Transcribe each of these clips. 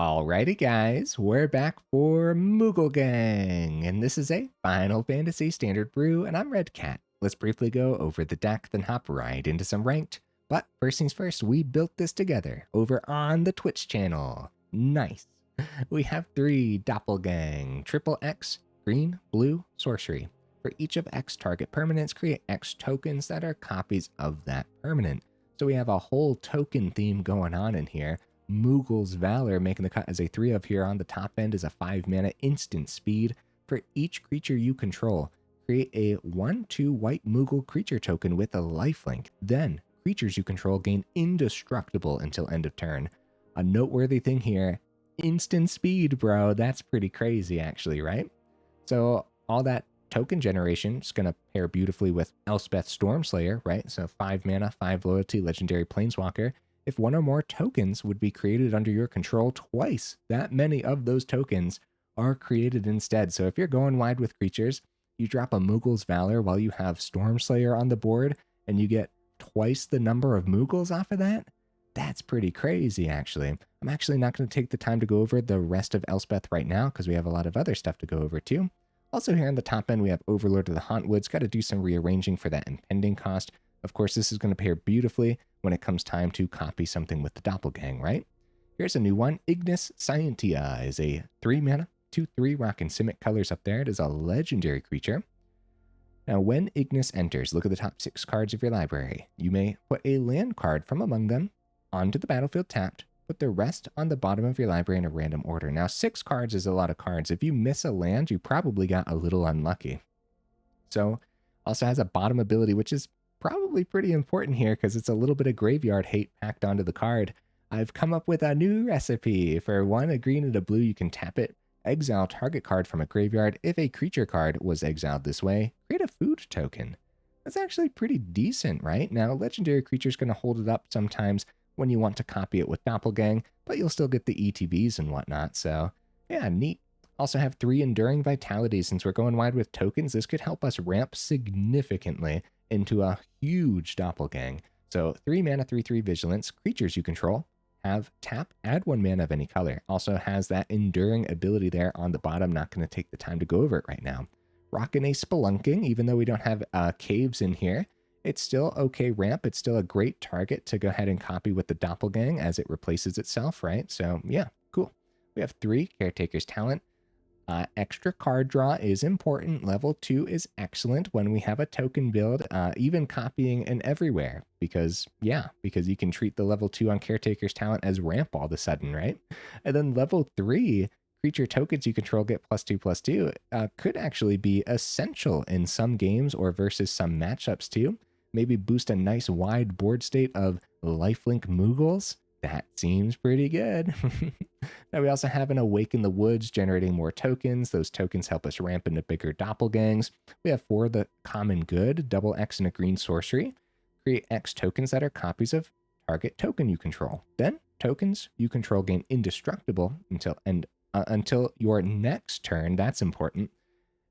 Alrighty guys, we're back for Moogle Gang, and this is a Final Fantasy Standard brew, and I'm Red Cat. Let's briefly go over the deck, then hop right into some ranked. But first things first, we built this together over on the Twitch channel. Nice. We have 3 Doppelgang, triple X, green, blue, sorcery. For each of X target permanents, create X tokens that are copies of that permanent. So we have a whole token theme going on in here. Moogles Valor making the cut as a 3 of here on the top end is a 5 mana instant speed. For each creature you control, create a 1/2 white Moogle creature token with a lifelink. Then, creatures you control gain indestructible until end of turn. A noteworthy thing here, instant speed, bro. That's pretty crazy, actually, right? So, all that token generation is going to pair beautifully with Elspeth Stormslayer, right? So, 5 mana, 5 loyalty, legendary planeswalker. If one or more tokens would be created under your control twice, that many of those tokens are created instead. So if you're going wide with creatures, you drop a Moogles Valor while you have Stormslayer on the board, and you get twice the number of Moogles off of that. That's pretty crazy, actually. I'm actually not going to take the time to go over the rest of Elspeth right now, because we have a lot of other stuff to go over too. Also here on the top end, we have Overlord of the Hauntwoods. Got to do some rearranging for that impending cost. Of course, this is going to pair beautifully when it comes time to copy something with the Doppelgang, right? Here's a new one. Ignis Scientia is a 3 mana, 2/3 rock and Simic colors up there. It is a legendary creature. Now, when Ignis enters, look at the top 6 cards of your library. You may put a land card from among them onto the battlefield tapped, put the rest on the bottom of your library in a random order. Now, 6 cards is a lot of cards. If you miss a land, you probably got a little unlucky. So, also has a bottom ability, which is probably pretty important here because it's a little bit of graveyard hate packed onto the card. I've come up with a new recipe. For 1, a green and a blue, you can tap it, exile target card from a graveyard. If a creature card was exiled this way, create a food token. That's actually pretty decent, right? Now, legendary creature's going to hold it up sometimes when you want to copy it with Doppelgang, but you'll still get the ETBs and whatnot, so yeah, neat. Also have 3 Enduring Vitality. Since we're going wide with tokens, this could help us ramp significantly into a huge Doppelgang. So 3 mana, 3/3 Vigilance. Creatures you control have tap, add 1 mana of any color. Also has that Enduring ability there on the bottom. Not going to take the time to go over it right now. Rocking a Spelunking, even though we don't have caves in here. It's still okay ramp. It's still a great target to go ahead and copy with the Doppelgang as it replaces itself, right? So yeah, cool. We have 3 Caretaker's Talent. Extra card draw is important. Level 2 is excellent when we have a token build, even copying and everywhere, because you can treat the level 2 on Caretaker's Talent as ramp all of a sudden, right? And then level 3, creature tokens you control get +2/+2, could actually be essential in some games or versus some matchups too. Maybe boost a nice wide board state of lifelink Moogles. That seems pretty good. Now we also have an Awaken the Woods generating more tokens. Those tokens help us ramp into bigger Doppelgangs. We have 4 the Common Good, double X and a green sorcery. Create X tokens that are copies of target token you control. Then tokens you control gain indestructible until your next turn. That's important.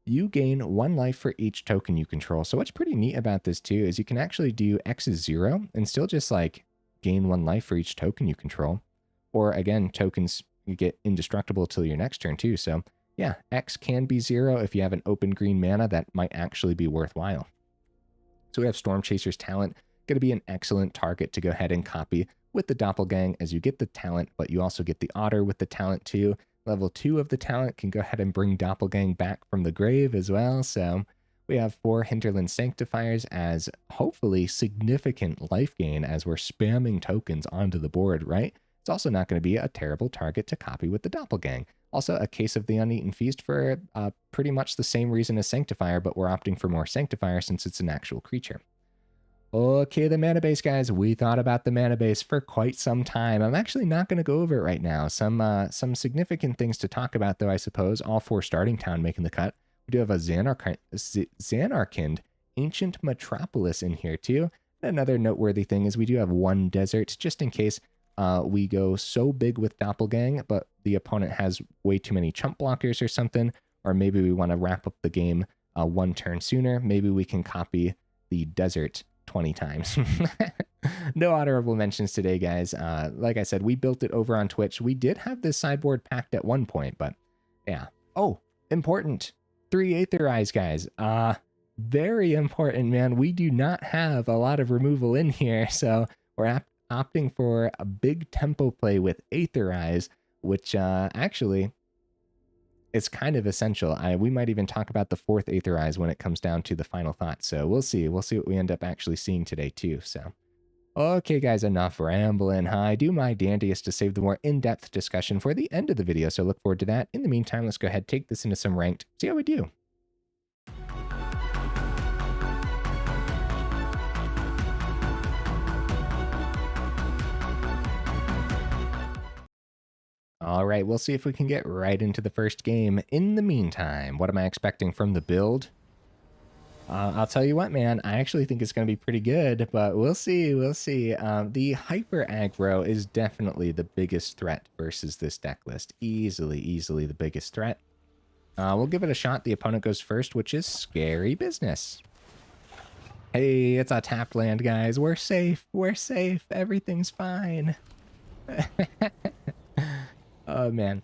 You gain 1 life for each token you control. So what's pretty neat about this too is you can actually do X is 0 and still just like gain 1 life for each token you control. Or again, tokens you get indestructible till your next turn too. So yeah, X can be 0 if you have an open green mana. That might actually be worthwhile. So we have Stormchaser's Talent, going to be an excellent target to go ahead and copy with the Doppelgang as you get the talent, but you also get the Otter with the talent too. Level 2 of the talent can go ahead and bring Doppelgang back from the grave as well. So we have 4 Hinterland Sanctifiers as hopefully significant life gain as we're spamming tokens onto the board, right? It's also not going to be a terrible target to copy with the Doppelgang. Also, a case of the Uneaten Feast for pretty much the same reason as Sanctifier, but we're opting for more Sanctifier since it's an actual creature. Okay, the mana base, guys. We thought about the mana base for quite some time. I'm actually not going to go over it right now. Some significant things to talk about, though, I suppose. All 4 starting town making the cut. We do have a Zanarkand Ancient Metropolis in here, too. Another noteworthy thing is we do have 1 desert, just in case we go so big with Doppelgang, but the opponent has way too many chump blockers or something, or maybe we want to wrap up the game 1 turn sooner. Maybe we can copy the desert 20 times. No honorable mentions today, guys. Like I said, we built it over on Twitch. We did have this sideboard packed at one point, but yeah. Oh, important. 3 Aetherize, guys. Very important, man. We do not have a lot of removal in here, so we're opting for a big tempo play with Aetherize, which actually is kind of essential. We might even talk about the 4th Aetherize when it comes down to the final thought. So we'll see. We'll see what we end up actually seeing today too. So, okay, guys, enough rambling. I do my dandiest to save the more in-depth discussion for the end of the video. So look forward to that. In the meantime, let's go ahead, take this into some ranked, see how we do. All right, we'll see if we can get right into the first game. In the meantime, what am I expecting from the build? I'll tell you what, man, I actually think it's going to be pretty good, but we'll see, we'll see. The hyper aggro is definitely the biggest threat versus this deck list. Easily the biggest threat. We'll give it a shot. The opponent goes first, which is scary business. Hey, it's a tapped land, guys. We're safe, everything's fine. Oh, man.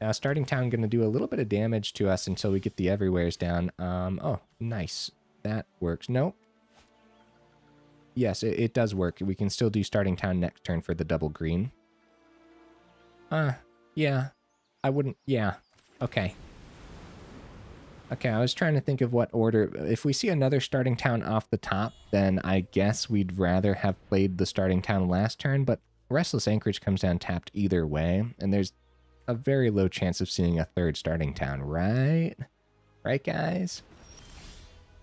Now, starting town going to do a little bit of damage to us until we get the everywheres down. Oh, nice. That works. Nope. Yes, it does work. We can still do starting town next turn for the double green. Yeah. I wouldn't... Yeah. Okay. Okay, I was trying to think of what order... If we see another starting town off the top, then I guess we'd rather have played the starting town last turn, but Restless Anchorage comes down tapped either way, and there's a very low chance of seeing a third starting town, right? Right, guys?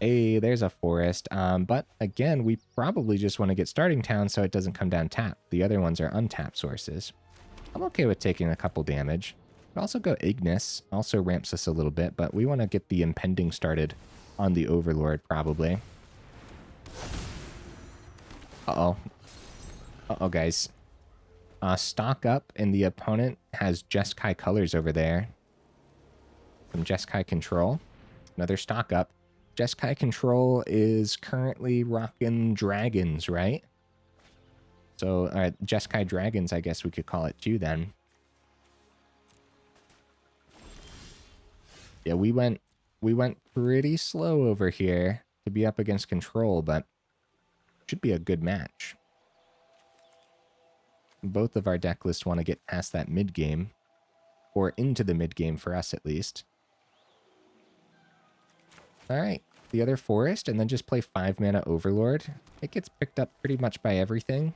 Hey, there's a forest. But again, we probably just want to get starting town so it doesn't come down tapped. The other ones are untapped sources. I'm okay with taking a couple damage. Could also go Ignis, also ramps us a little bit, but we want to get the impending started on the Overlord, probably. Uh-oh. Uh-oh, guys. Stock up, and the opponent has Jeskai colors over there. Some Jeskai control. Another stock up. Jeskai control is currently rocking dragons, right? So, Jeskai dragons, I guess we could call it too then. Yeah, we went pretty slow over here to be up against control, but should be a good match. Both of our deck lists want to get past that mid game, or into the mid game for us at least. All right, the other forest, and then just play 5 mana Overlord. It gets picked up pretty much by everything,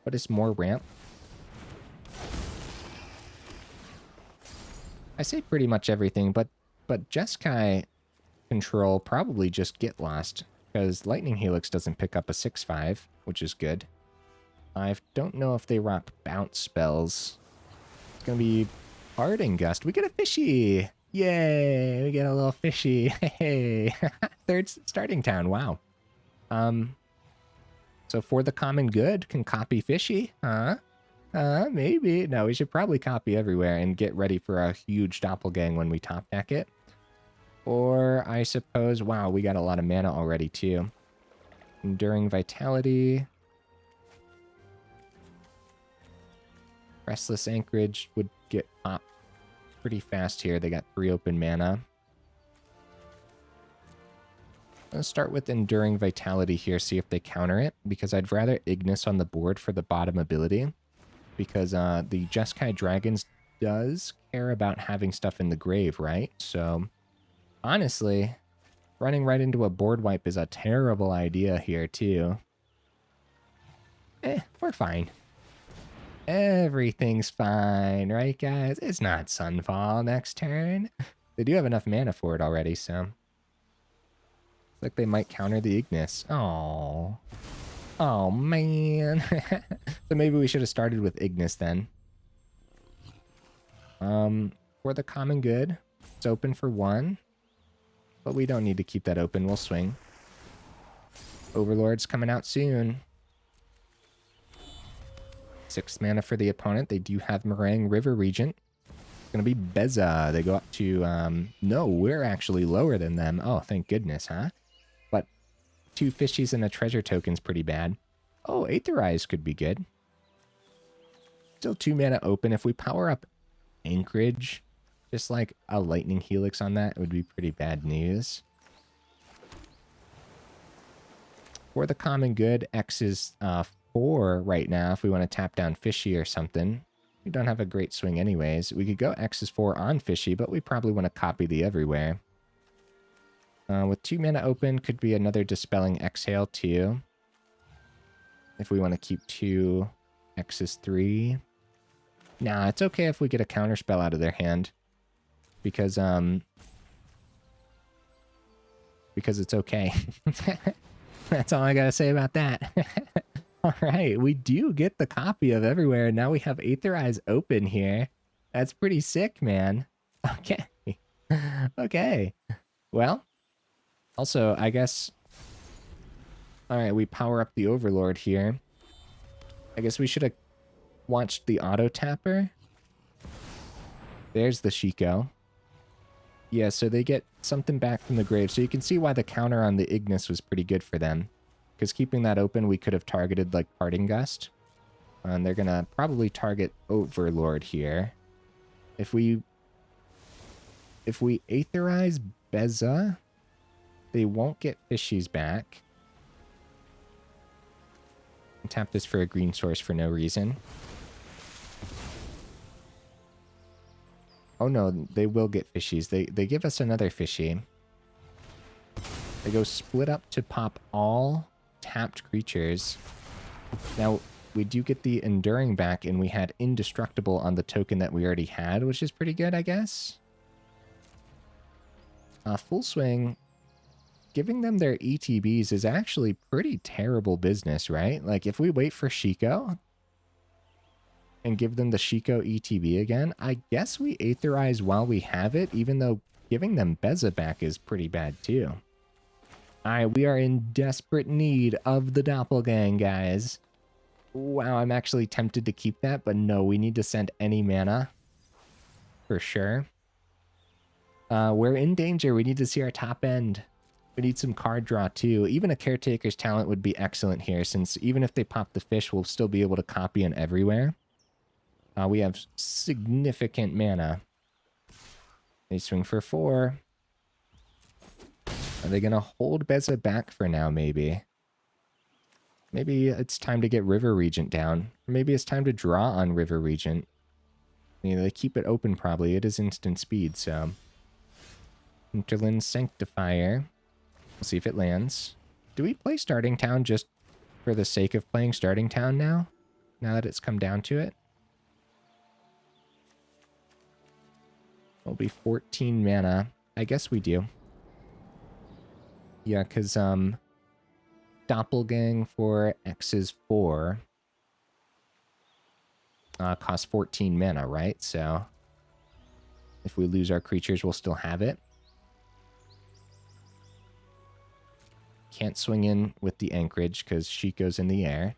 but it's more ramp. I say pretty much everything, but Jeskai control probably just get lost, because Lightning Helix doesn't pick up a 6/5, which is good. I don't know if they rock bounce spells. It's going to be Parting Gust. We get a fishy. Yay, we get a little fishy. Hey, third starting town. Wow. So for the common good, can copy fishy, huh? Maybe. No, we should probably copy everywhere and get ready for a huge doppelgang when we top deck it. Or I suppose, wow, we got a lot of mana already too. Enduring Vitality. Restless Anchorage would get popped pretty fast here. They got 3 open mana. Let's start with Enduring Vitality here, see if they counter it, because I'd rather Ignis on the board for the bottom ability, because the Jeskai Dragons does care about having stuff in the grave, right? So, honestly, running right into a board wipe is a terrible idea here, too. We're fine. Everything's fine, right, guys? It's not Sunfall next turn. They do have enough mana for it already, so... Looks like they might counter the Ignis. Oh, oh man. So maybe we should have started with Ignis then. For the common good, it's open for 1. But we don't need to keep that open. We'll swing. Overlord's coming out soon. 6 mana for the opponent. They do have Meringue River Regent. It's going to be Beza. They go up to... no, we're actually lower than them. Oh, thank goodness, huh? But 2 fishies and a treasure token's pretty bad. Oh, Aetherize could be good. Still 2 mana open. If we power up Anchorage, just like a lightning helix on that, it would be pretty bad news. For the common good, X is 4 right now if we want to tap down Fishy or something. We don't have a great swing anyways. We could go X is 4 on Fishy, but we probably want to copy the everywhere. With 2 mana open, could be another Dispelling Exhale too. If we want to keep 2, X is 3. Nah, it's okay if we get a counterspell out of their hand. Because it's okay. That's all I gotta say about that. All right, we do get the copy of everywhere. Now we have Aetherize open here. That's pretty sick, man. Okay. Okay. Well, also, I guess... All right, we power up the Overlord here. I guess we should have watched the auto tapper. There's the Shiko. Yeah, so they get something back from the grave. So you can see why the counter on the Ignis was pretty good for them. Because keeping that open, we could have targeted, like, Parting Gust. And they're going to probably target Overlord here. If we Aetherize Beza, they won't get Fishies back. Tap this for a green source for no reason. Oh no, they will get Fishies. They give us another Fishy. They go split up to pop all tapped creatures. Now, we do get the Enduring back, and we had Indestructible on the token that we already had, which is pretty good, I guess. Full Swing, giving them their ETBs is actually pretty terrible business, right? Like, if we wait for Shiko and give them the Shiko ETB again, I guess we Aetherize while we have it, even though giving them Beza back is pretty bad too. Alright, we are in desperate need of the Doppelgang, guys. Wow, I'm actually tempted to keep that, but no, we need to send any mana. For sure. We're in danger. We need to see our top end. We need some card draw too. Even a Caretaker's Talent would be excellent here, since even if they pop the fish, we'll still be able to copy in everywhere. We have significant mana. They swing for 4. Are they going to hold Beza back for now, maybe? Maybe it's time to get River Regent down. Or maybe it's time to draw on River Regent. You know, they keep it open probably. It is instant speed, so... Hinterland Sanctifier. We'll see if it lands. Do we play Starting Town just for the sake of playing Starting Town now? Now that it's come down to it? It'll be 14 mana. I guess we do. Yeah, because Doppelgang for X is 4. Costs 14 mana, right? So if we lose our creatures, we'll still have it. Can't swing in with the Anchorage because Shiko's in the air.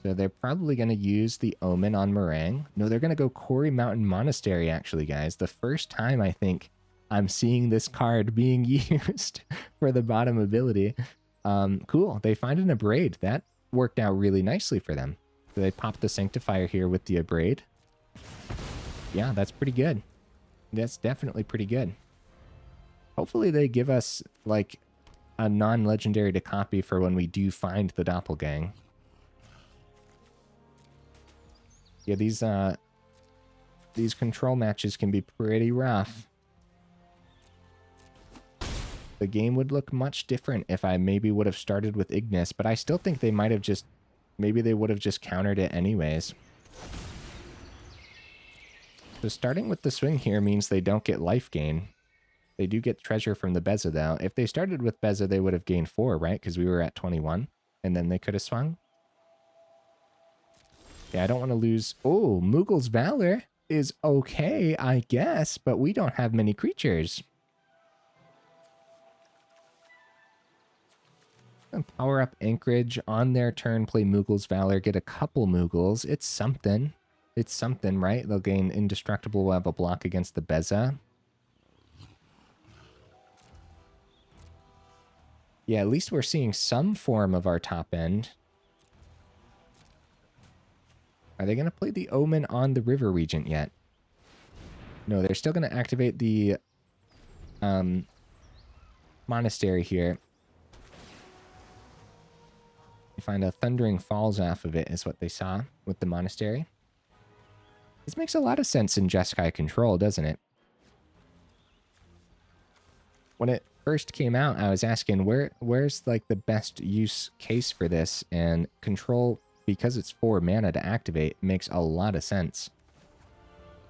So they're probably going to use the Omen on Meringue. No, they're going to go Quarry Mountain Monastery, actually, guys. The first time, I think, I'm seeing this card being used for the bottom ability. Cool. They find an Abrade. That worked out really nicely for them. So they pop the Sanctifier here with the Abrade. Yeah, that's pretty good. That's definitely pretty good. Hopefully they give us, like, a non-legendary to copy for when we do find the Doppelgang. Yeah, these control matches can be pretty rough. The game would look much different if I maybe would have started with Ignis, but I still think they might have just... Maybe they would have just countered it anyways. So starting with the swing here means they don't get life gain. They do get treasure from the Beza, though. If they started with Beza, they would have gained 4, right? Because we were at 21, and then they could have swung. Yeah, I don't want to lose... Oh, Moogles Valor is okay, I guess, but we don't have many creatures. And power up Anchorage on their turn, play Moogles Valor, get a couple Moogles. It's something. It's something, right? They'll gain Indestructible, we'll have a block against the Beza. Yeah, at least we're seeing some form of our top end. Are they going to play the Omen on the River Regent yet? No, they're still going to activate the monastery here. You find a Thundering Falls off of it is what they saw with the monastery. This makes a lot of sense in Jeskai control, doesn't it? When it first came out, I was asking where's like the best use case for this, and control, because it's 4 mana to activate, makes a lot of sense.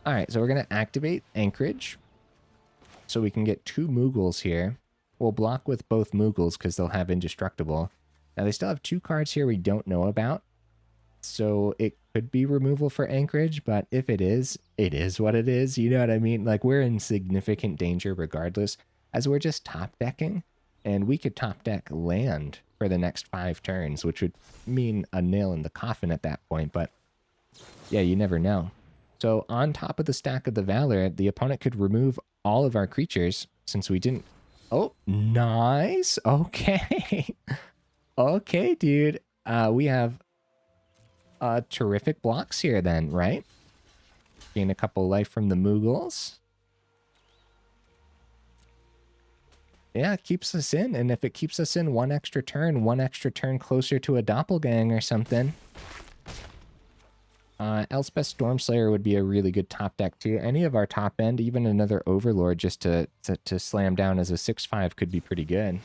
All right, so we're going to activate Anchorage so we can get 2 Moogles here. We'll block with both Moogles because they'll have Indestructible. Now, they still have 2 cards here we don't know about, so it could be removal for Anchorage, but if it is what it is. You know what I mean? Like, we're in significant danger regardless, as we're just top decking, and we could top deck land for the next 5 turns, which would mean a nail in the coffin at that point, but yeah, you never know. So on top of the stack of the Valor, the opponent could remove all of our creatures since we didn't... Oh, nice. Okay. Okay, dude. We have terrific blocks here then, right? Gain a couple life from the Moogles. Yeah, it keeps us in, and if it keeps us in 1 extra turn closer to a Doppelgang or something. Elspeth Stormslayer would be a really good top deck too. Any of our top end, even another Overlord just to slam down as a 6/5 could be pretty good.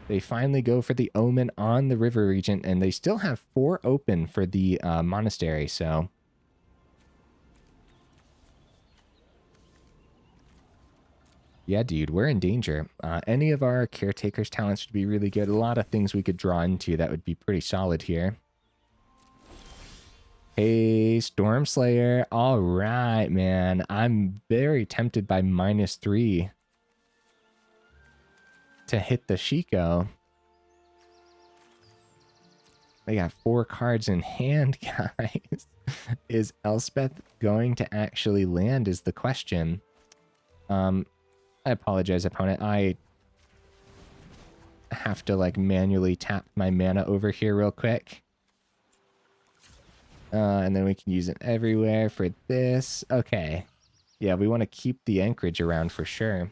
They finally go for the Omen on the River Regent, and they still have 4 open for the monastery, so... Yeah, dude, we're in danger. Any of our Caretaker's talents would be really good. A lot of things we could draw into that would be pretty solid here. Hey, Stormslayer. All right, man. I'm very tempted by -3 to hit the Shiko. They got 4 cards in hand, guys. Is Elspeth going to actually land is the question. I apologize, opponent. I have to, like, manually tap my mana over here real quick. And then we can use it everywhere for this. Okay. Yeah, we want to keep the Anchorage around for sure.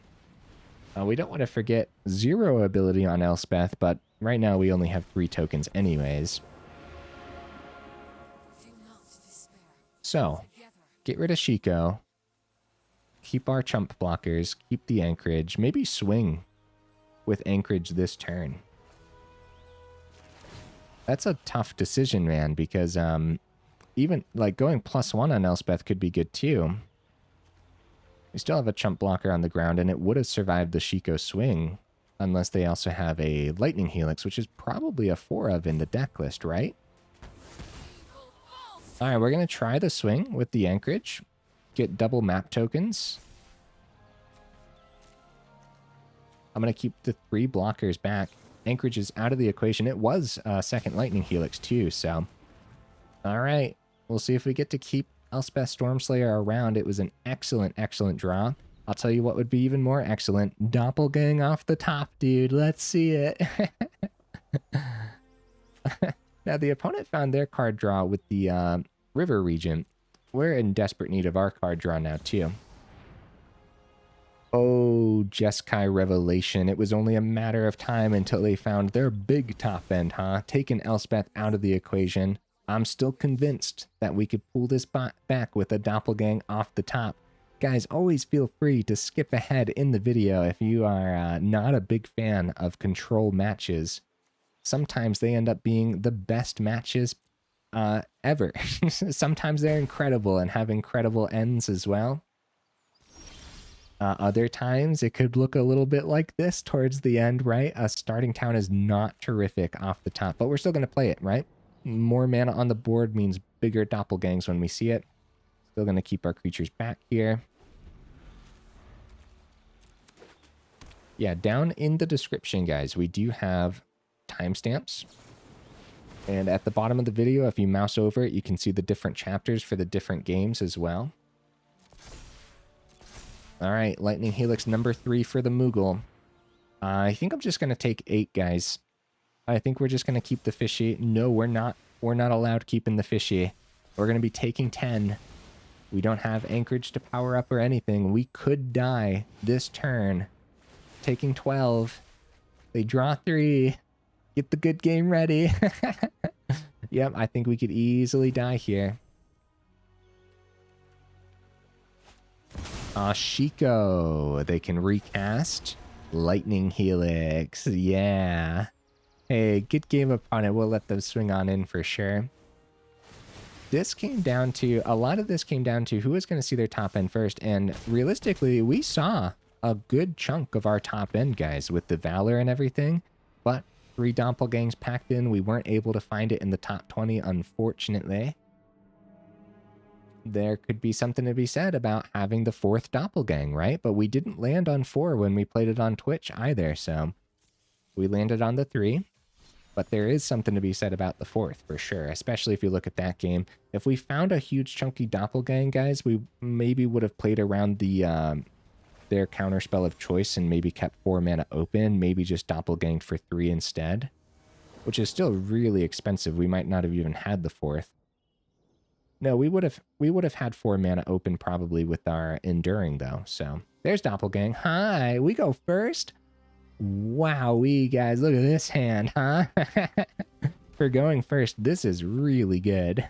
We don't want to forget 0 ability on Elspeth, but right now we only have 3 tokens anyways. So, get rid of Shiko. Keep our chump blockers. Keep the Anchorage. Maybe swing with Anchorage this turn. That's a tough decision, man, because even like going +1 on Elspeth could be good too. We still have a chump blocker on the ground, and it would have survived the Shiko swing unless they also have a Lightning Helix, which is probably a 4 of in the deck list, right? All right, we're going to try the swing with the Anchorage. Get double map tokens. I'm going to keep the 3 blockers back. Anchorage is out of the equation. It was a second Lightning Helix too, so... All right, we'll see if we get to keep Elspeth Stormslayer around. It was an excellent, excellent draw. I'll tell you what would be even more excellent. Doppelgang off the top, dude. Let's see it. Now, the opponent found their card draw with the River Regent. We're in desperate need of our card draw now, too. Oh, Jeskai Revelation. It was only a matter of time until they found their big top end, huh? Taking Elspeth out of the equation. I'm still convinced that we could pull this back with a Doppelgang off the top. Guys, always feel free to skip ahead in the video if you are not a big fan of control matches. Sometimes they end up being the best matches ever. Sometimes they're incredible and have incredible ends as well. Other times it could look a little bit like this towards the end, right? A starting town is not terrific off the top, but we're still going to play it, right? More mana on the board means bigger Doppelgangs when we see it. Still going to keep our creatures back here. Yeah, down in the description, guys, we do have timestamps. And at the bottom of the video, if you mouse over it, you can see the different chapters for the different games as well. All right, Lightning Helix number 3 for the Moogle. I think I'm just going to take 8, guys. I think we're just going to keep the fishy. No, we're not. We're not allowed keeping the fishy. We're going to be taking 10. We don't have Anchorage to power up or anything. We could die this turn. Taking 12. They draw 3. Get the good game ready. Yep, I think we could easily die here. Ashiko. They can recast. Lightning Helix. Yeah. Hey, good game opponent. We'll let them swing on in for sure. This came down to, a lot of this came down to who was going to see their top end first. And realistically, we saw a good chunk of our top end, guys, with the Valor and everything. But 3 Doppelgangs packed in. We weren't able to find it in the top 20, unfortunately. There could be something to be said about having the 4th Doppelgang, right? But we didn't land on 4 when we played it on Twitch either, so we landed on the 3. But there is something to be said about the 4th, for sure, especially if you look at that game. If we found a huge chunky Doppelgang, guys, we maybe would have played around the their counterspell of choice and maybe kept 4 mana open, maybe just Doppelganged for 3 instead, which is still really expensive. We might not have even had the 4th. No, we would have had 4 mana open probably with our Enduring, though. So there's Doppelgang. Hi, we go first. Wowee, guys, look at this hand, huh? For going first, this is really good.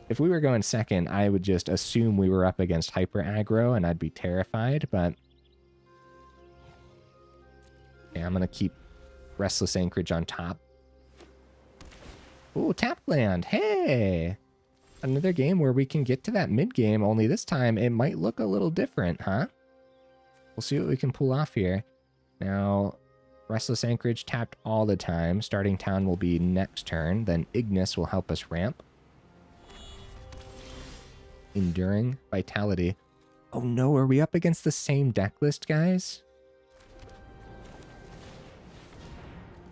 If we were going second, I would just assume we were up against hyper aggro and I'd be terrified, but yeah, I'm gonna keep Restless Anchorage on top. Ooh, tap land. Hey! Another game where we can get to that mid game, only this time it might look a little different, huh? We'll see what we can pull off here. Now, Restless Anchorage tapped all the time. Starting town will be next turn. Then Ignis will help us ramp. Enduring Vitality. Oh no, are we up against the same deck list, guys?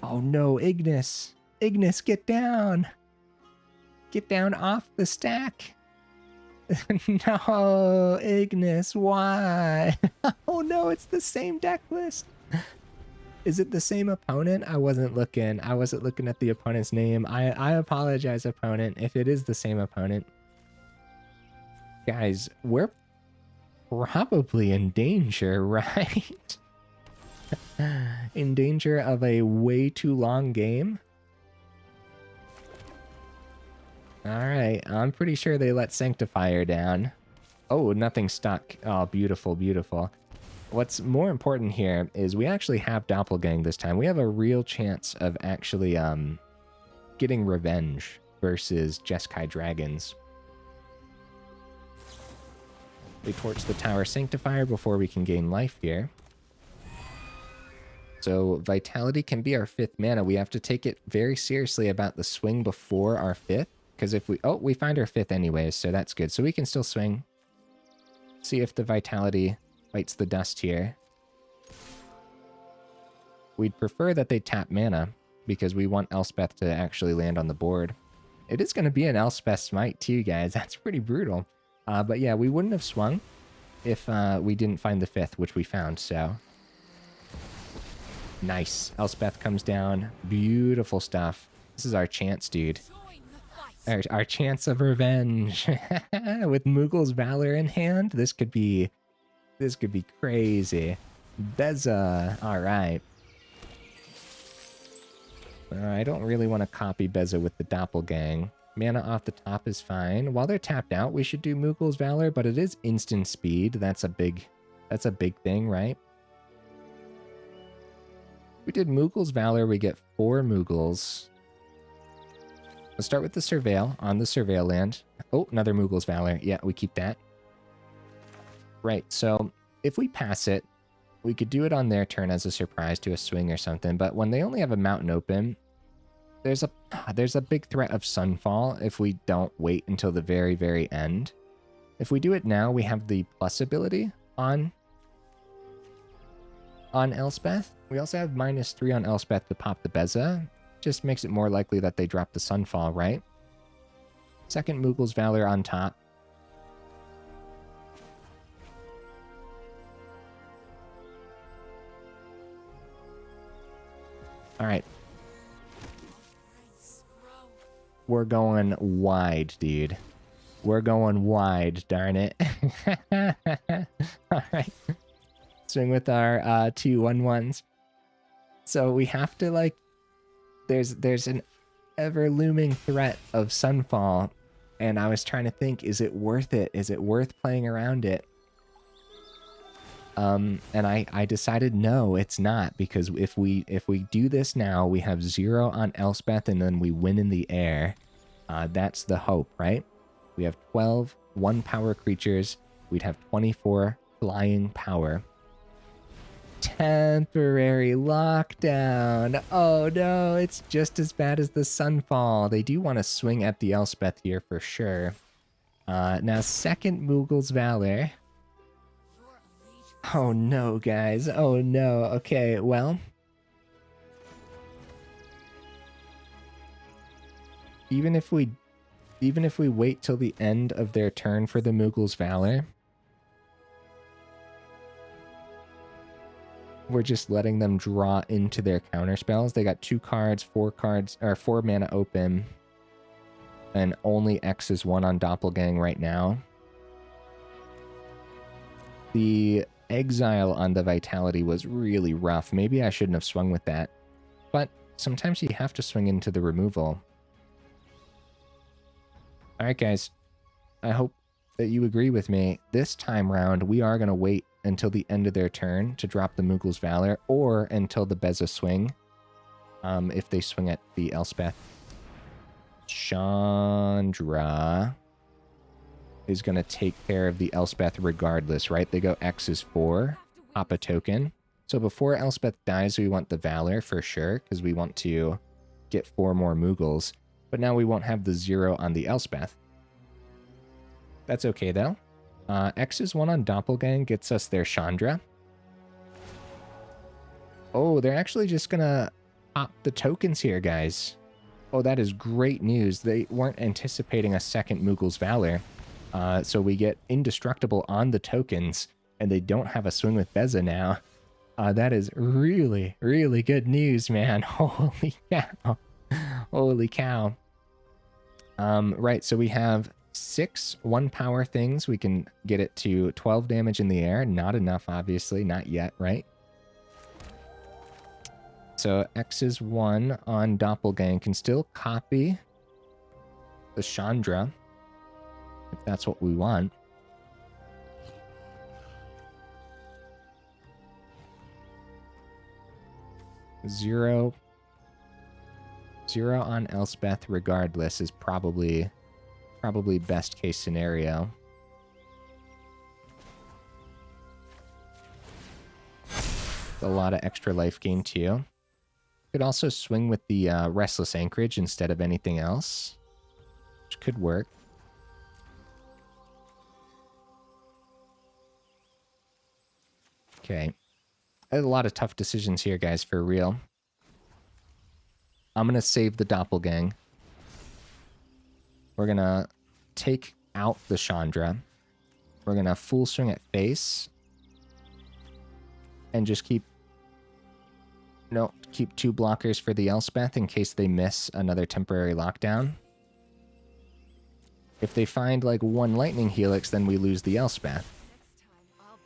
Oh no, Ignis. Ignis, get down. Get down off the stack. No, Ignis, why? Oh no, it's the same deck list. Is it the same opponent? I wasn't looking. I wasn't looking at the opponent's name. I apologize, opponent, if it is the same opponent. Guys, we're probably in danger, right? In danger of a way too long game. Alright, I'm pretty sure they let Sanctifier down. Oh, nothing stuck. Oh, beautiful, beautiful. What's more important here is we actually have Doppelgang this time. We have a real chance of actually getting revenge versus Jeskai Dragons. We torch the Tower Sanctifier before we can gain life here. So Vitality can be our 5th mana. We have to take it very seriously about the swing before our 5th. Because if we... Oh, we find our 5th anyways, so that's good. So we can still swing. See if the Vitality bites the dust here. We'd prefer that they tap mana, because we want Elspeth to actually land on the board. It is going to be an Elspeth Smite too, guys. That's pretty brutal. But yeah, we wouldn't have swung if we didn't find the 5th, which we found, so... Nice. Elspeth comes down. Beautiful stuff. This is our chance, dude. Our chance of revenge. With Moogles Valor in hand, this could be crazy. Beza. All right. I don't really want to copy Beza with the Doppelgang. Mana off the top is fine. While they're tapped out, we should do Moogles Valor, but it is instant speed. That's a big thing, right? We did Moogles Valor, we get 4 Moogles. Let's start with the Surveil on the Surveil land. Oh, another Moogles Valor. Yeah, we keep that. Right, so if we pass it, we could do it on their turn as a surprise to a swing or something, but when they only have a mountain open, there's a big threat of Sunfall if we don't wait until the very, very end. If we do it now, we have the plus ability on Elspeth. We also have -3 on Elspeth to pop the Beza. Just makes it more likely that they drop the Sunfall, right? Second Moogles Valor on top. All right. We're going wide, dude. We're going wide, darn it. All right. Swing with our 2/1/1s. So we have to, like, there's an ever-looming threat of Sunfall, and I was trying to think, is it worth it? Is it worth playing around it? And I decided no, it's not, because if we do this now, we have 0 on Elspeth, and then we win in the air. That's the hope, right? We have 12 1-power creatures. We'd have 24 flying power. Temporary lockdown. Oh no, it's just as bad as the Sunfall. They do want to swing at the Elspeth here for sure. Now, second Moogles Valor. Oh no, guys. Oh no. Okay, well. Even if we wait till the end of their turn for the Moogles Valor, we're just letting them draw into their counter spells. They got 2 cards, 4 cards, or 4 mana open, and only X is 1 on Doppelgang right now. The exile on the Vitality was really rough. Maybe I shouldn't have swung with that, but sometimes you have to swing into the removal. All right, guys, I hope that you agree with me. This time round, we are going to wait until the end of their turn to drop the Moogles Valor, or until the Beza swing, if they swing at the Elspeth. Chandra is going to take care of the Elspeth regardless, right? They go X is 4, pop a token. So before Elspeth dies, we want the Valor for sure, because we want to get 4 more Moogles. But now we won't have the 0 on the Elspeth. That's okay, though. X is 1 on Doppelgang gets us their Chandra. Oh, they're actually just going to pop the tokens here, guys. Oh, that is great news. They weren't anticipating a second Moogles Valor. So we get indestructible on the tokens, and they don't have a swing with Beza now. That is really, really good news, man. Holy cow. Holy cow. Right, so we have 6 1-power things. We can get it to 12 damage in the air. Not enough, obviously. Not yet, right? So X is 1 on Doppelgang. Can still copy the Chandra, if that's what we want. Zero on Elspeth regardless is probably best case scenario. A lot of extra life gain too. Could also swing with the Restless Anchorage instead of anything else, which could work. Okay. A lot of tough decisions here, guys, for real. I'm going to save the Doppelgang. We're going to take out the Chandra. We're going to full swing at face. And just keep 2 blockers for the Elspeth in case they miss another temporary lockdown. If they find like 1 Lightning Helix, then we lose the Elspeth.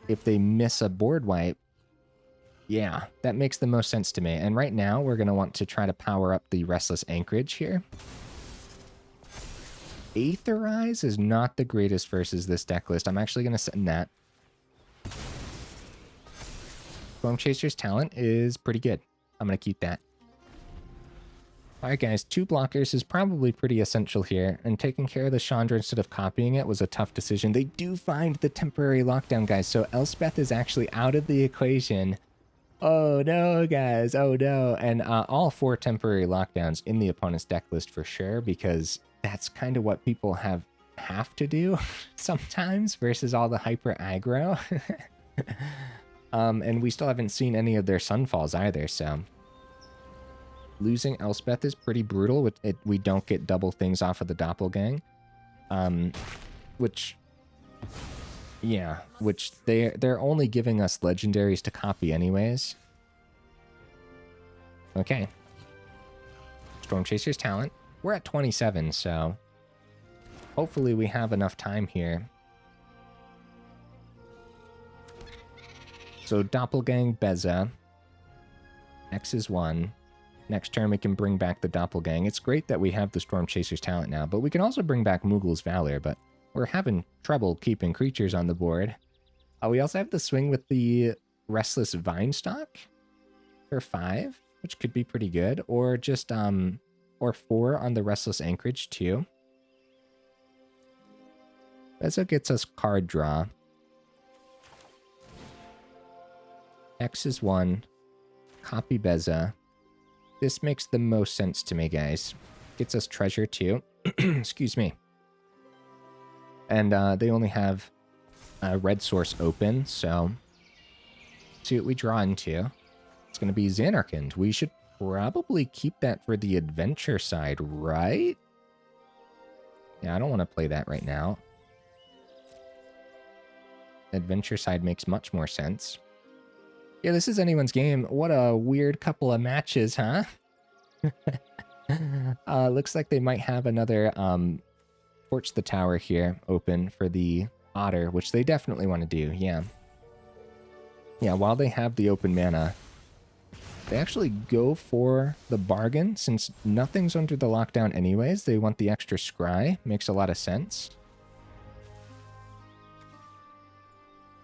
If they miss a board wipe, yeah, that makes the most sense to me. And right now, we're going to want to try to power up the Restless Anchorage here. Aetherize is not the greatest versus this deck list. I'm actually going to send that. Stormchaser's talent is pretty good. I'm going to keep that. Alright guys, 2 blockers is probably pretty essential here, and taking care of the Chandra instead of copying it was a tough decision. They do find the temporary lockdown, guys, so Elspeth is actually out of the equation. Oh no, guys, oh no. And all 4 temporary lockdowns in the opponent's deck list for sure, because that's kind of what people have to do sometimes versus all the hyper aggro. And we still haven't seen any of their Sunfalls either, so losing Elspeth is pretty brutal. We don't get double things off of the Doppelgang, which they're only giving us legendaries to copy anyways. Okay, Stormchaser's talent. We're at 27, so hopefully we have enough time here. So Doppelgang Beza. X is 1. Next turn we can bring back the Doppelgang. It's great that we have the Stormchaser's talent now, but we can also bring back Moogles Valor, but we're having trouble keeping creatures on the board. We also have the swing with the Restless Vinestalk for 5, which could be pretty good, or just or 4 on the Restless Anchorage too. Beza gets us card draw. X is 1. Copy Beza. This makes the most sense to me, guys. Gets us treasure too. Excuse me. And they only have a red source open, so see what we draw into. It's going to be Zanarkand. We should probably keep that for the adventure side, right? Yeah, I don't want to play that right now. Adventure side makes much more sense. Yeah, this is anyone's game. What a weird couple of matches, huh? Looks like they might have another Torch the Tower here open for the Otter, which they definitely want to do, yeah. Yeah, while they have the open mana, they actually go for the bargain. Since nothing's under the lockdown anyways, they want the extra scry. Makes a lot of sense.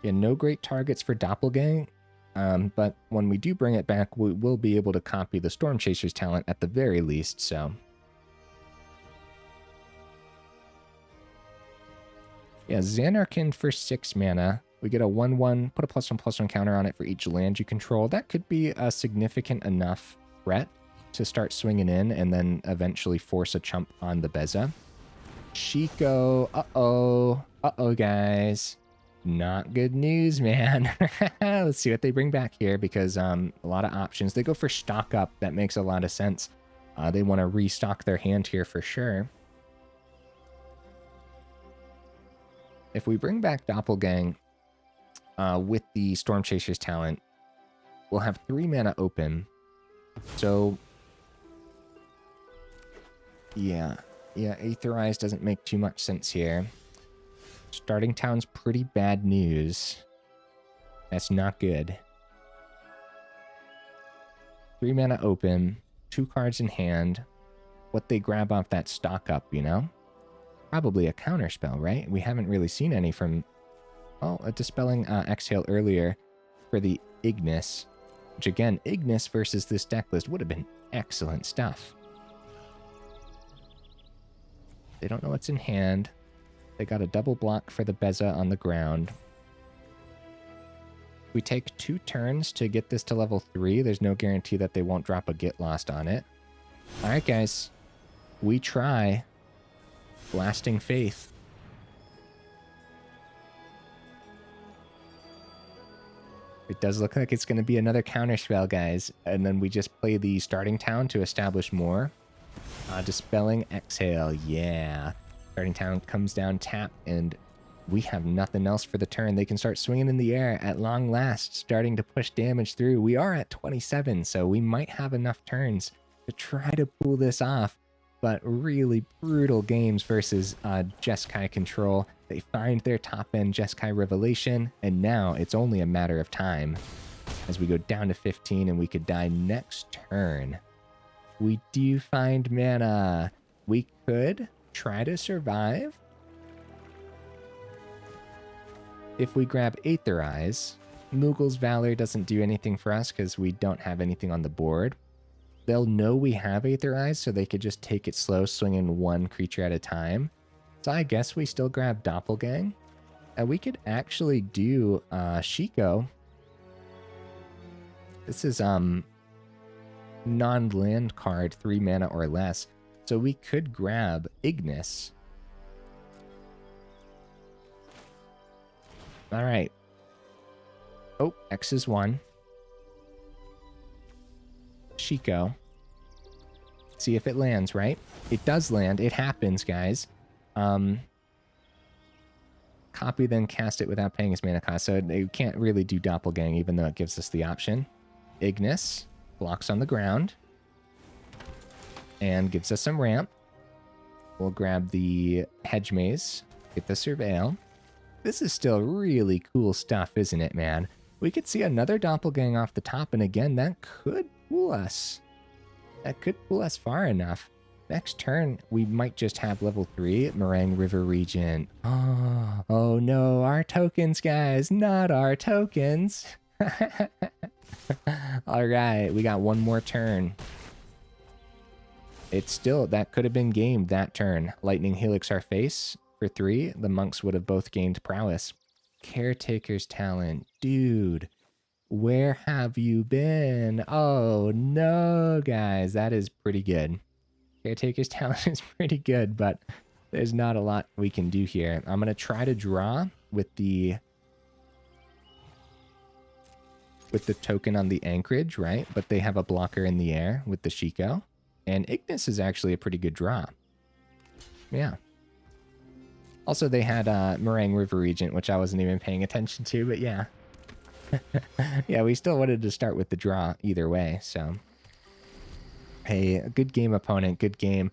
Yeah, no great targets for Doppelgang. But when we do bring it back, we will be able to copy the Stormchaser's talent at the very least, so. Yeah, Zanarkand for 6 mana. We get a 1/1, put a +1/+1 counter on it for each land you control. That could be a significant enough threat to start swinging in and then eventually force a chump on the Beza. Chico, uh-oh. Uh-oh, guys. Not good news, man. Let's see what they bring back here, because a lot of options. They go for stock up. That makes a lot of sense. They want to restock their hand here for sure. If we bring back Doppelgang with the Stormchaser's talent, we'll have 3 mana open. So, yeah, Aetherize doesn't make too much sense here. Starting town's pretty bad news. That's not good. 3 mana open, 2 cards in hand. What they grab off that stock up, you know? Probably a counterspell, right? We haven't really seen any from... Oh, a Dispelling Exhale earlier for the Ignis. Which again, Ignis versus this deck list would have been excellent stuff. They don't know what's in hand. They got a double block for the Beza on the ground. We take 2 turns to get this to level 3. There's no guarantee that they won't drop a Get Lost on it. Alright, guys. We try. Blasting Faith. It does look like it's going to be another counterspell, guys. And then we just play the starting town to establish more. Dispelling Exhale, yeah. Starting town comes down tap, and we have nothing else for the turn. They can start swinging in the air at long last, starting to push damage through. We are at 27, so we might have enough turns to try to pull this off. But really brutal games versus Jeskai control. They find their top-end Jeskai Revelation, and now it's only a matter of time as we go down to 15, and we could die next turn. We do find mana. We could try to survive if we grab Aetherize. Moogles Valor doesn't do anything for us because we don't have anything on the board. They'll know we have Aetherize, so they could just take it slow, swinging 1 creature at a time. So I guess we still grab Doppelgang. And we could actually do Chico. This is non-land card, 3 mana or less. So we could grab Ignis. All right. Oh, X is 1. Chico. See if it lands, right? It does land. It happens, guys. Copy, then cast it without paying its mana cost. So they can't really do Doppelgang, even though it gives us the option. Ignis. Blocks on the ground. and gives us some ramp. We'll grab the Hedge Maze, get the Surveil. This is still really cool stuff, isn't it, man? We could see another Doppelgang off the top, and again, that could fool us. That could fool us far enough. Next turn, we might just have level 3 Meringue River Regent. Oh no, our tokens, guys, not our tokens. All right, we got one more turn. It's still, that could have been gamed that turn. Lightning Helix our face for 3. The monks would have both gained prowess. Caretaker's talent. Dude, where have you been? Oh no, guys, that is pretty good. Caretaker's talent is pretty good, but there's not a lot we can do here. I'm going to try to draw with the token on the Anchorage, right? But they have a blocker in the air with the Shiko. And Ignis is actually a pretty good draw. Yeah. Also, they had Meringue River Regent, which I wasn't even paying attention to, but yeah. Yeah, we still wanted to start with the draw either way, so. Hey, a good game, opponent, good game.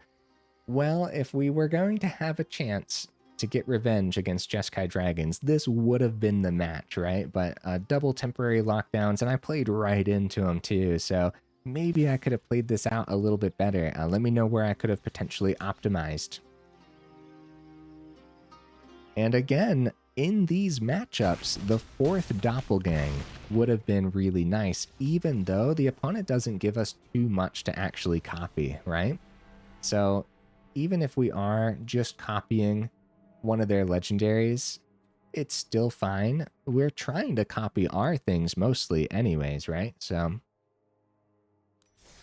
Well, if we were going to have a chance to get revenge against Jeskai Dragons, this would have been the match, right? But double temporary lockdowns, and I played right into them too, so maybe I could have played this out a little bit better. Let me know where I could have potentially optimized. And again, in these matchups, the 4th Doppelgang would have been really nice, even though the opponent doesn't give us too much to actually copy, right? So even if we are just copying one of their legendaries, it's still fine. We're trying to copy our things mostly anyways, right? So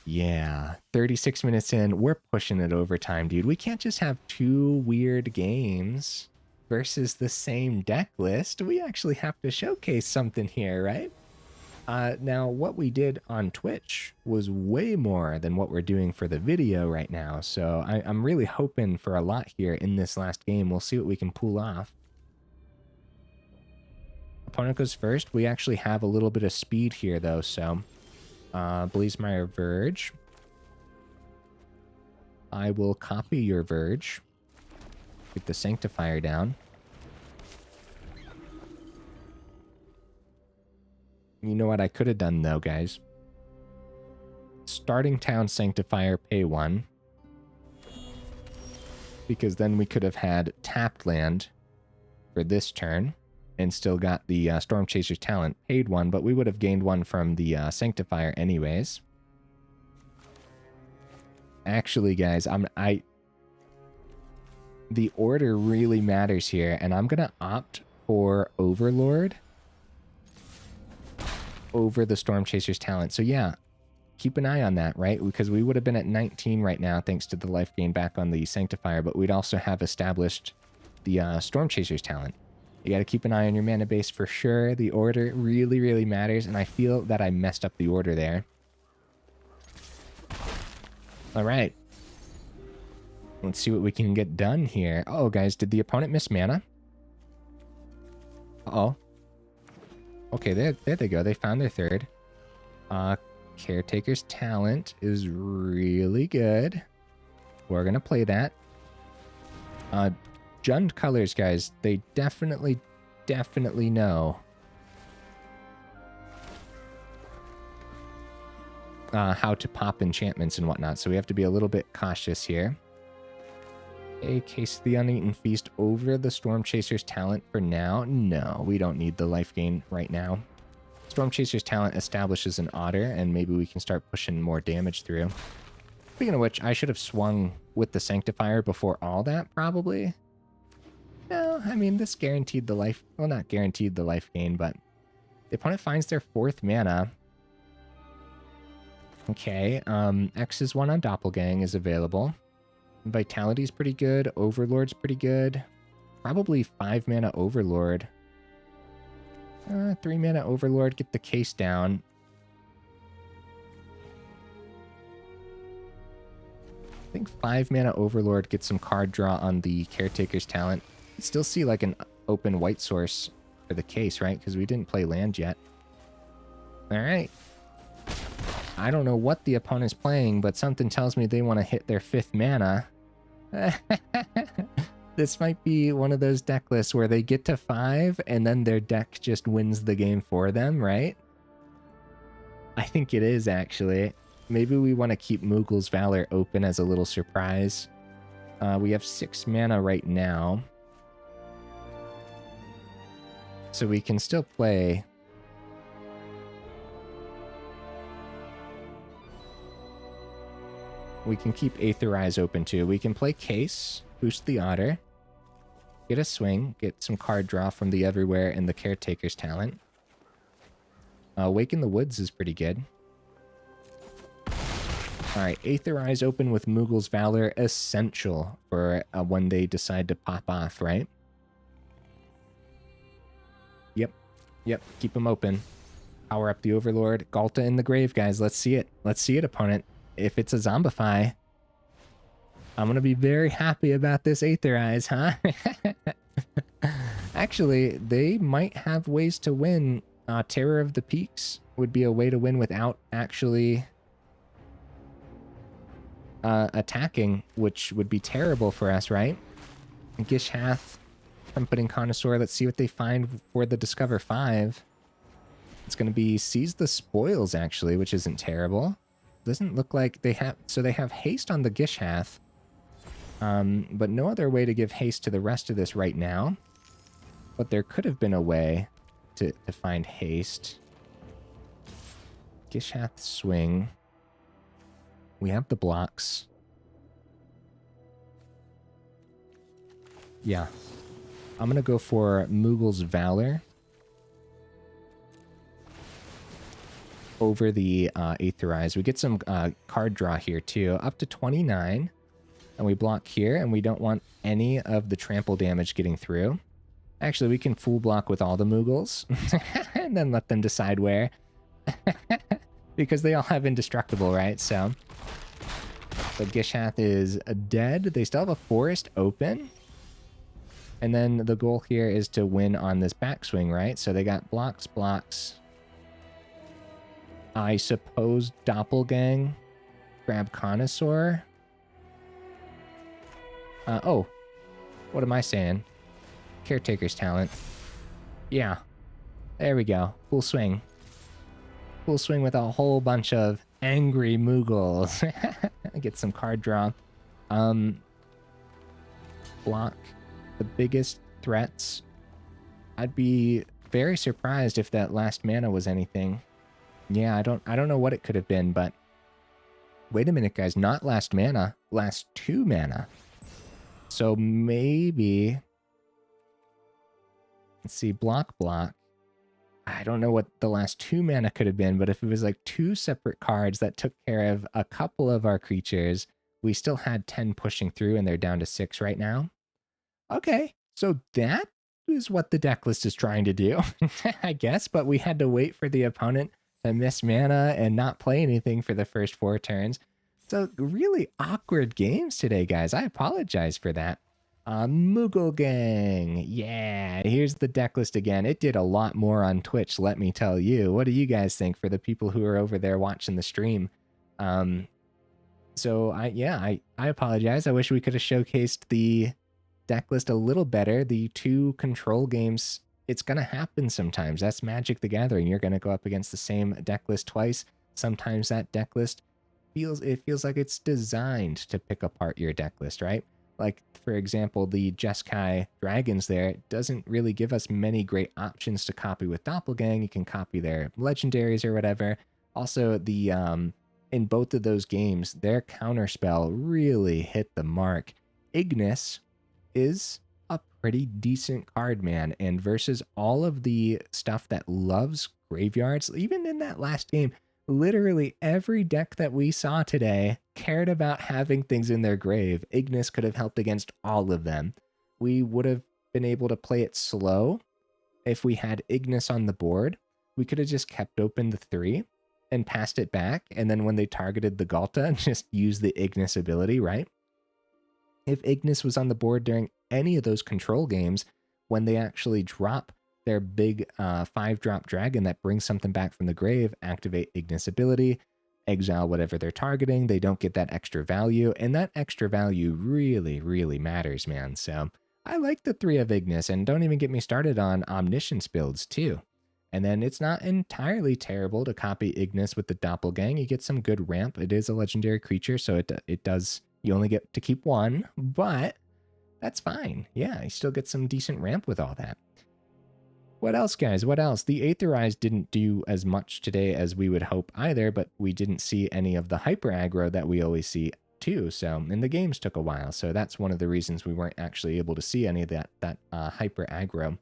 yeah, 36 minutes in, we're pushing it overtime, dude. We can't just have 2 weird games versus the same deck list. We actually have to showcase something here, right? Now, what we did on Twitch was way more than what we're doing for the video right now, so I'm really hoping for a lot here in this last game. We'll see what we can pull off. Opponent goes first. We actually have a little bit of speed here, though, so Blazemeyer Verge. I will copy your Verge. Get the Sanctifier down. You know what I could have done, though, guys? Starting Town Sanctifier, pay 1. Because then we could have had tapped land for this turn and still got the Stormchaser's talent, paid 1, but we would have gained 1 from the Sanctifier anyways. Actually, guys, the order really matters here, and I'm going to opt for Overlord over the Stormchaser's talent. So yeah, keep an eye on that, right? Because we would have been at 19 right now thanks to the life gain back on the Sanctifier, but we'd also have established the Stormchaser's talent. You got to keep an eye on your mana base for sure. The order really, really matters, and I feel that I messed up the order there. All right. Let's see what we can get done here. Oh, guys, did the opponent miss mana? Uh-oh. Okay, there they go. They found their 3rd. Caretaker's talent is really good. We're going to play that. Jund colors, guys, they definitely know how to pop enchantments and whatnot, so we have to be a little bit cautious here. Okay, case the Uneaten Feast over the Stormchaser's talent for now. No, we don't need the life gain right now. Stormchaser's talent establishes an otter, and maybe we can start pushing more damage through. Speaking of which, I should have swung with the Sanctifier before all that, probably. No, I mean, this guaranteed the life... Well, not guaranteed the life gain, but the opponent finds their 4th mana. Okay, X's 1 on Doppelgang is available. Vitality's pretty good. Overlord's pretty good. Probably 5 mana Overlord. 3 mana Overlord, get the case down. I think 5 mana Overlord gets some card draw on the Caretaker's talent. You still see like an open white source for the case, right? Because we didn't play land yet. All right. I don't know what the opponent's playing, but something tells me they want to hit their 5th mana. This might be one of those deck lists where they get to 5 and then their deck just wins the game for them, right? I think it is, actually. Maybe we want to keep Moogles Valor open as a little surprise. We have 6 mana right now. So we can still play. We can keep Aetherize open too. We can play Case, boost the Otter, get a swing, get some card draw from the Everywhere and the Caretaker's talent. Awaken the Woods is pretty good. Alright, Aetherize open with Moogles Valor, essential for when they decide to pop off, right? Yep, keep them open. Power up the Overlord. Ghalta in the grave, guys. Let's see it. Let's see it, opponent. If it's a Zombify, I'm going to be very happy about this Aetherize, huh? Actually, they might have ways to win. Terror of the Peaks would be a way to win without actually attacking, which would be terrible for us, right? Gishhath, Trumpeting Connoisseur. Let's see what they find for the Discover 5. It's going to be Seize the Spoils, actually, which isn't terrible. Doesn't look like they have... So they have haste on the Gishhath, but no other way to give haste to the rest of this right now. But there could have been a way to find haste. Gishhath swing. We have the blocks. Yeah. I'm going to go for Moogles Valor over the Aetherize. We get some card draw here too, up to 29. And we block here, and we don't want any of the trample damage getting through. Actually, we can full block with all the Moogles and then let them decide where. Because they all have indestructible, right? So Gishhath is dead. They still have a forest open. And then the goal here is to win on this backswing, right? So they got blocks, blocks. I suppose Doppelgang, grab Connoisseur. Oh, what am I saying? Caretaker's talent. Yeah, there we go. Full swing. Full swing with a whole bunch of angry Moogles. Get some card draw. Block the biggest threats. I'd be very surprised if that last mana was anything. Yeah, I don't know what it could have been, but wait a minute, guys. Not last mana, last 2 mana. So maybe, let's see, block. I don't know what the last 2 mana could have been, but if it was like 2 separate cards that took care of a couple of our creatures, we still had 10 pushing through and they're down to 6 right now. Okay, so that is what the deck list is trying to do, I guess, but we had to wait for the opponent to miss mana and not play anything for the first 4 turns. So really awkward games today, guys. I apologize for that. Moogle Gang. Yeah, here's the deck list again. It did a lot more on Twitch, let me tell you. What do you guys think for the people who are over there watching the stream? So I apologize. I wish we could have showcased the deck list a little better. The 2 control games, it's going to happen sometimes. That's Magic the Gathering. You're going to go up against the same deck list twice. Sometimes that deck list feels like it's designed to pick apart your deck list, right? Like, for example, the Jeskai Dragons there doesn't really give us many great options to copy with Doppelgang. You can copy their legendaries or whatever. Also, the in both of those games, their counterspell really hit the mark. Ignis is a pretty decent card, man, and versus all of the stuff that loves graveyards, even in that last game, literally every deck that we saw today cared about having things in their grave. Ignis could have helped against all of them. We would have been able to play it slow if we had Ignis on the board. We could have just kept open the 3 and passed it back, and then when they targeted the Ghalta, just use the Ignis ability, right? If Ignis was on the board during any of those control games, when they actually drop their big 5-drop dragon that brings something back from the grave, activate Ignis ability, exile whatever they're targeting. They don't get that extra value, and that extra value really, really matters, man. So I like the 3 of Ignis, and don't even get me started on Omniscience builds too. And then it's not entirely terrible to copy Ignis with the Doppelgang. You get some good ramp. It is a legendary creature, so it does, you only get to keep 1, but that's fine. Yeah, you still get some decent ramp with all that. What else, guys? What else? The Aetherize didn't do as much today as we would hope either, but we didn't see any of the hyper aggro that we always see too. So, and the games took a while, so that's one of the reasons we weren't actually able to see any of that hyper aggro.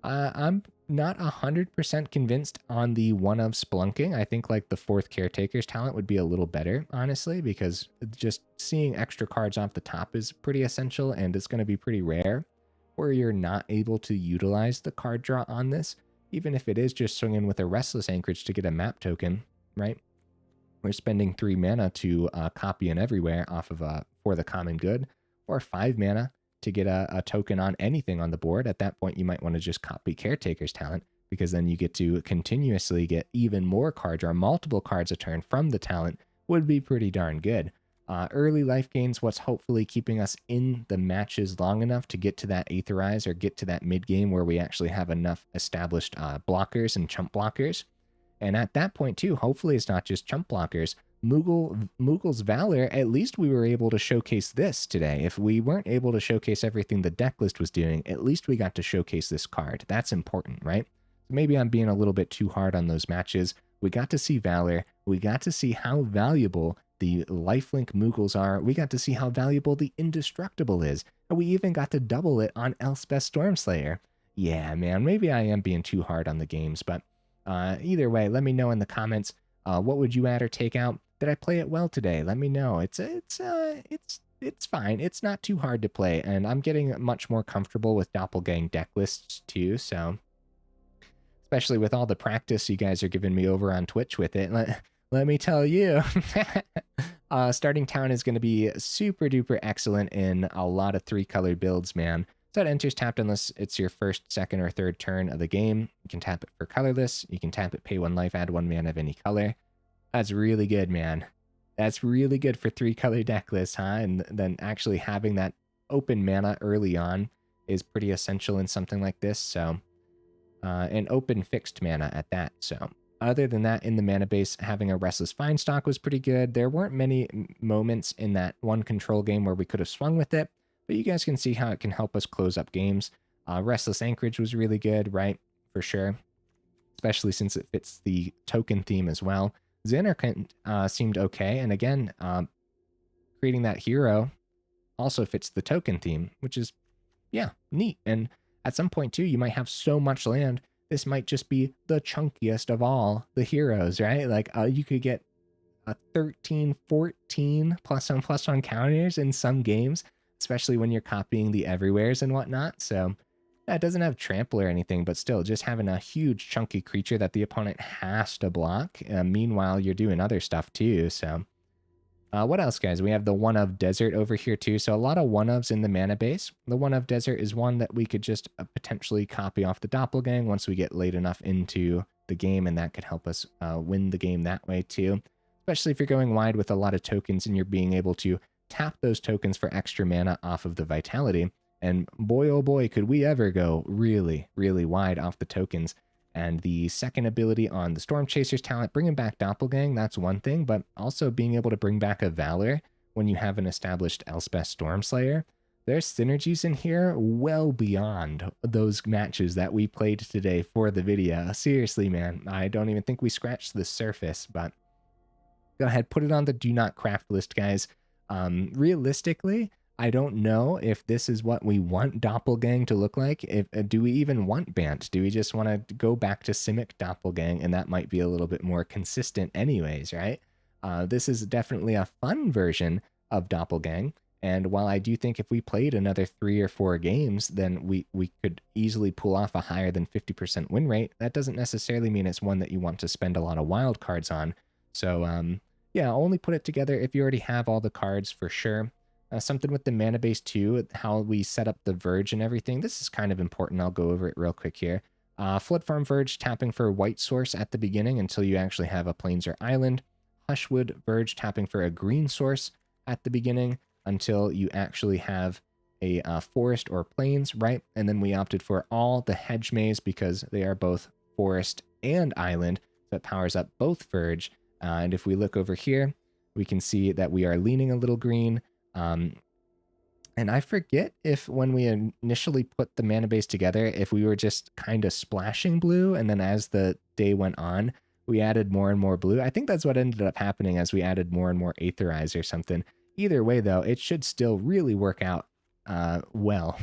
I'm not 100% convinced on the one of Spelunking. I think like the 4th Caretaker's talent would be a little better, honestly, because just seeing extra cards off the top is pretty essential, and it's going to be pretty rare where you're not able to utilize the card draw on this, even if it is just swinging with a Restless Anchorage to get a map token, right? We're spending 3 mana to copy an everywhere off of for the common good, or 5 mana to get a token on anything on the board. At that point, you might want to just copy Caretaker's talent, because then you get to continuously get even more cards or multiple cards a turn from the talent. Would be pretty darn good. Early life gains, what's hopefully keeping us in the matches long enough to get to that Aetherize or get to that mid game where we actually have enough established blockers and chump blockers. And at that point too, hopefully it's not just chump blockers. Moogles Valor, at least we were able to showcase this today. If we weren't able to showcase everything the deck list was doing, at least we got to showcase this card. That's important, right? Maybe I'm being a little bit too hard on those matches. We got to see Valor. We got to see how valuable the lifelink Moogles are. We got to see how valuable the Indestructible is. And we even got to double it on Elspeth Stormslayer. Yeah, man, maybe I am being too hard on the games, but either way, let me know in the comments, what would you add or take out? Did I play it well today? Let me know. It's fine. It's not too hard to play, and I'm getting much more comfortable with Doppelgang deck lists too, so especially with all the practice you guys are giving me over on Twitch with it. Let me tell you, starting town is going to be super duper excellent in a lot of 3-color builds, man. So it enters tapped unless it's your first, second, or third turn of the game. You can tap it for colorless. You can tap it, pay 1 life, add 1 mana of any color. That's really good, man. That's really good for 3-color deck lists, huh? And then actually having that open mana early on is pretty essential in something like this. So, and open fixed mana at that. So, other than that, in the mana base, having a Restless Vinestalk was pretty good. There weren't many moments in that one control game where we could have swung with it, but you guys can see how it can help us close up games. Restless Anchorage was really good, right? For sure. Especially since it fits the token theme as well. Zanarkand seemed okay, and again, creating that hero also fits the token theme, which is, yeah, neat. And at some point too, you might have so much land, this might just be the chunkiest of all the heroes, right? Like you could get a 13, 14 +1/+1 counters in some games, especially when you're copying the everywheres and whatnot. So yeah, it doesn't have trample or anything, but still, just having a huge chunky creature that the opponent has to block. Meanwhile, you're doing other stuff too. So what else, guys? We have the one of Desert over here too. So a lot of one ofs in the mana base. The one of Desert is one that we could just potentially copy off the Doppelgang once we get late enough into the game, and that could help us win the game that way too. Especially if you're going wide with a lot of tokens and you're being able to tap those tokens for extra mana off of the Vitality. And boy, oh boy, could we ever go really, really wide off the tokens. And the second ability on the Stormchaser's talent, bringing back Doppelgang, that's one thing, but also being able to bring back a Valor when you have an established Elspeth Stormslayer. There's synergies in here well beyond those matches that we played today for the video. Seriously, man, I don't even think we scratched the surface, but go ahead, put it on the do not craft list, guys. Realistically, I don't know if this is what we want Doppelgang to look like. Do we even want Bant? Do we just want to go back to Simic Doppelgang, and that might be a little bit more consistent anyways, right? This is definitely a fun version of Doppelgang, and while I do think if we played another 3 or 4 games, then we could easily pull off a higher than 50% win rate, that doesn't necessarily mean it's one that you want to spend a lot of wild cards on. So, yeah, only put it together if you already have all the cards for sure. Something with the mana base too, how we set up the Verge and everything. This is kind of important. I'll go over it real quick here. Floodfarm Verge, tapping for white source at the beginning until you actually have a plains or island. Hushwood Verge, tapping for a green source at the beginning until you actually have a forest or plains, right? And then we opted for all the Hedge Maze because they are both forest and island, so it powers up both Verge. And if we look over here, we can see that we are leaning a little green. And I forget if when we initially put the mana base together, if we were just kind of splashing blue, and then as the day went on, we added more and more blue. I think that's what ended up happening as we added more and more Aetherize or something. Either way, though, it should still really work out well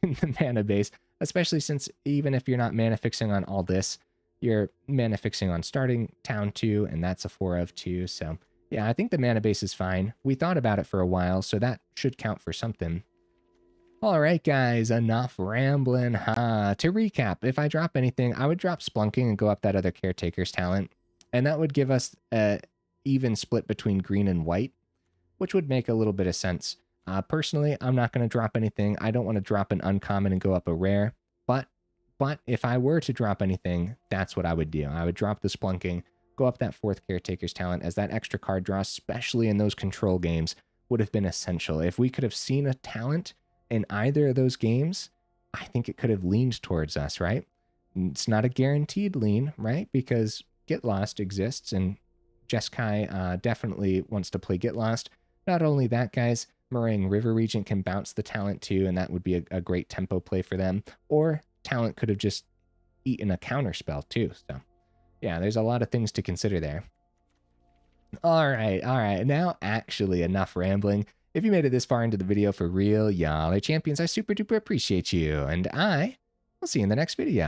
in the mana base, especially since even if you're not mana fixing on all this, you're mana fixing on starting town 2, and that's a 4 of 2, so... yeah, I think the mana base is fine. We thought about it for a while, so that should count for something. All right, guys, enough rambling. To recap, if I drop anything, I would drop Spelunking and go up that other Caretaker's talent, and that would give us an even split between green and white, which would make a little bit of sense. Personally, I'm not going to drop anything. I don't want to drop an uncommon and go up a rare, but if I were to drop anything, that's what I would do. I would drop the Spelunking, go up that 4th Caretaker's talent, as that extra card draw, especially in those control games, would have been essential. If we could have seen a talent in either of those games, I think it could have leaned towards us, right? It's not a guaranteed lean, right? Because Get Lost exists, and Jeskai definitely wants to play Get Lost. Not only that, guys, Meringue River Regent can bounce the talent too, and that would be a great tempo play for them. Or talent could have just eaten a counter spell too, so... yeah, there's a lot of things to consider there. All right. Now, actually, enough rambling. If you made it this far into the video for real, y'all are champions. I super duper appreciate you. And I will see you in the next video.